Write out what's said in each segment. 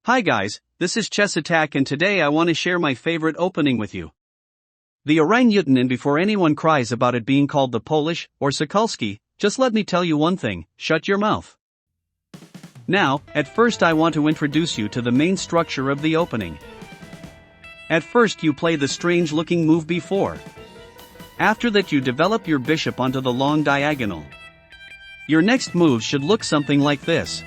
Hi guys, this is Chess Attack and today I want to share my favorite opening with you. The Orangutan, and before anyone cries about it being called the Polish or Sokolsky, just let me tell you one thing, shut your mouth. Now, at first I want to introduce you to the main structure of the opening. At first you play the strange looking move b4. After that you develop your bishop onto the long diagonal. Your next move should look something like this.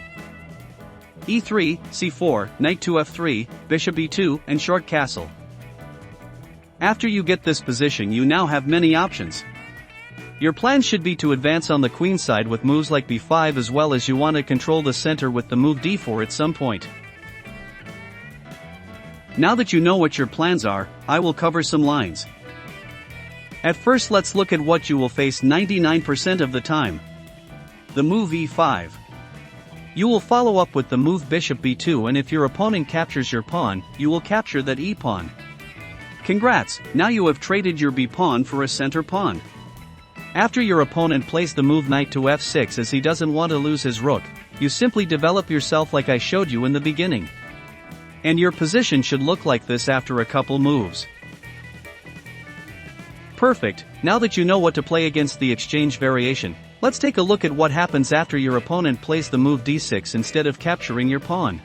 e3, c4, knight to f3, bishop e2, and short castle. After you get this position you now have many options. Your plan should be to advance on the queen side with moves like b5, as well as you want to control the center with the move d4 at some point. Now that you know what your plans are, I will cover some lines. At first let's look at what you will face 99% of the time. The move e5. You will follow up with the move bishop b2, and if your opponent captures your pawn, you will capture that e-pawn. Congrats, now you have traded your b-pawn for a center pawn. After your opponent plays the move knight to f6 as he doesn't want to lose his rook, you simply develop yourself like I showed you in the beginning. And your position should look like this after a couple moves. Perfect, now that you know what to play against the exchange variation, let's take a look at what happens after your opponent plays the move d6 instead of capturing your pawn.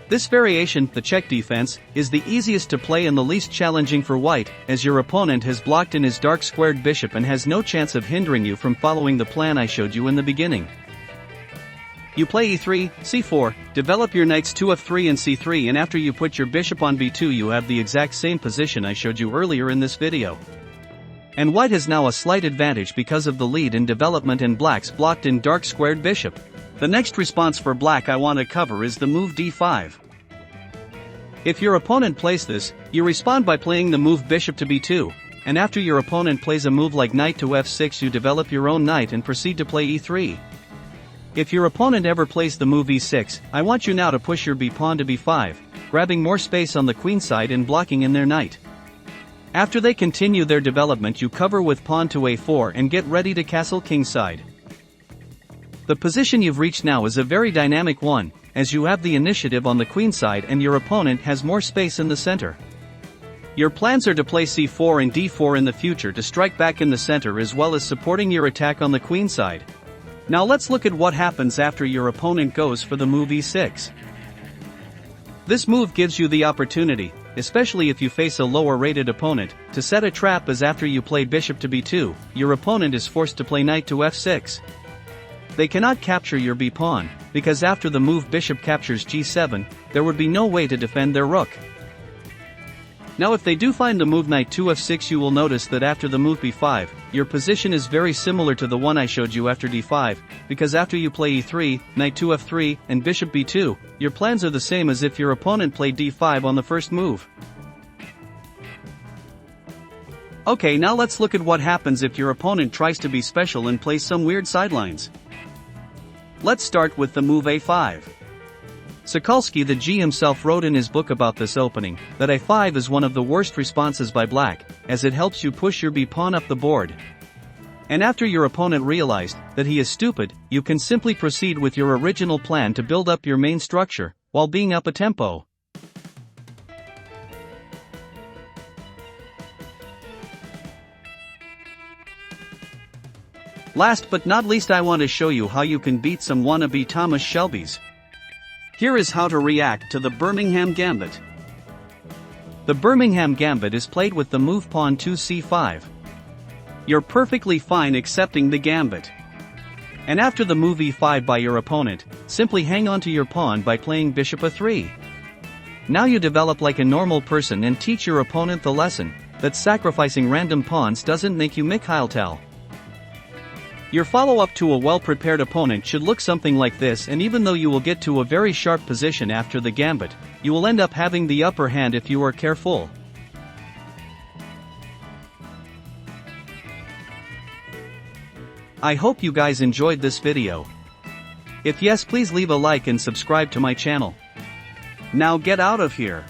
This variation, the check defense, is the easiest to play and the least challenging for white, as your opponent has blocked in his dark squared bishop and has no chance of hindering you from following the plan I showed you in the beginning. You play e3, c4, develop your knights to f3 and c3, and after you put your bishop on b2 you have the exact same position I showed you earlier in this video. And white has now a slight advantage because of the lead in development and black's blocked in dark squared bishop. The next response for black I want to cover is the move d5. If your opponent plays this, you respond by playing the move bishop to b2, and after your opponent plays a move like knight to f6 you develop your own knight and proceed to play e3. If your opponent ever plays the move e6, I want you now to push your b-pawn to b5, grabbing more space on the queen side and blocking in their knight. After they continue their development you cover with pawn to a4 and get ready to castle kingside. The position you've reached now is a very dynamic one, as you have the initiative on the queen side and your opponent has more space in the center. Your plans are to play c4 and d4 in the future to strike back in the center as well as supporting your attack on the queen side. Now let's look at what happens after your opponent goes for the move e6. This move gives you the opportunity, especially if you face a lower rated opponent, to set a trap, as after you play bishop to b2, your opponent is forced to play knight to f6. They cannot capture your b-pawn, because after the move bishop captures g7, there would be no way to defend their rook. Now if they do find the move knight to f6 you will notice that after the move b5, your position is very similar to the one I showed you after d5, because after you play e3, knight to f3, and bishop b2, your plans are the same as if your opponent played d5 on the first move. Okay, now let's look at what happens if your opponent tries to be special and plays some weird sidelines. Let's start with the move a5. Sokolsky the G himself wrote in his book about this opening, that a5 is one of the worst responses by black, as it helps you push your b-pawn up the board. And after your opponent realized that he is stupid, you can simply proceed with your original plan to build up your main structure, while being up a tempo. Last but not least I want to show you how you can beat some wannabe Thomas Shelbys. Here is how to react to the Birmingham Gambit. The Birmingham Gambit is played with the move pawn to c5. You're perfectly fine accepting the gambit. And after the move e5 by your opponent, simply hang on to your pawn by playing bishop a3. Now you develop like a normal person and teach your opponent the lesson, that sacrificing random pawns doesn't make you Mikhail Tal. Your follow-up to a well-prepared opponent should look something like this, and even though you will get to a very sharp position after the gambit, you will end up having the upper hand if you are careful. I hope you guys enjoyed this video. If yes, please leave a like and subscribe to my channel. Now get out of here.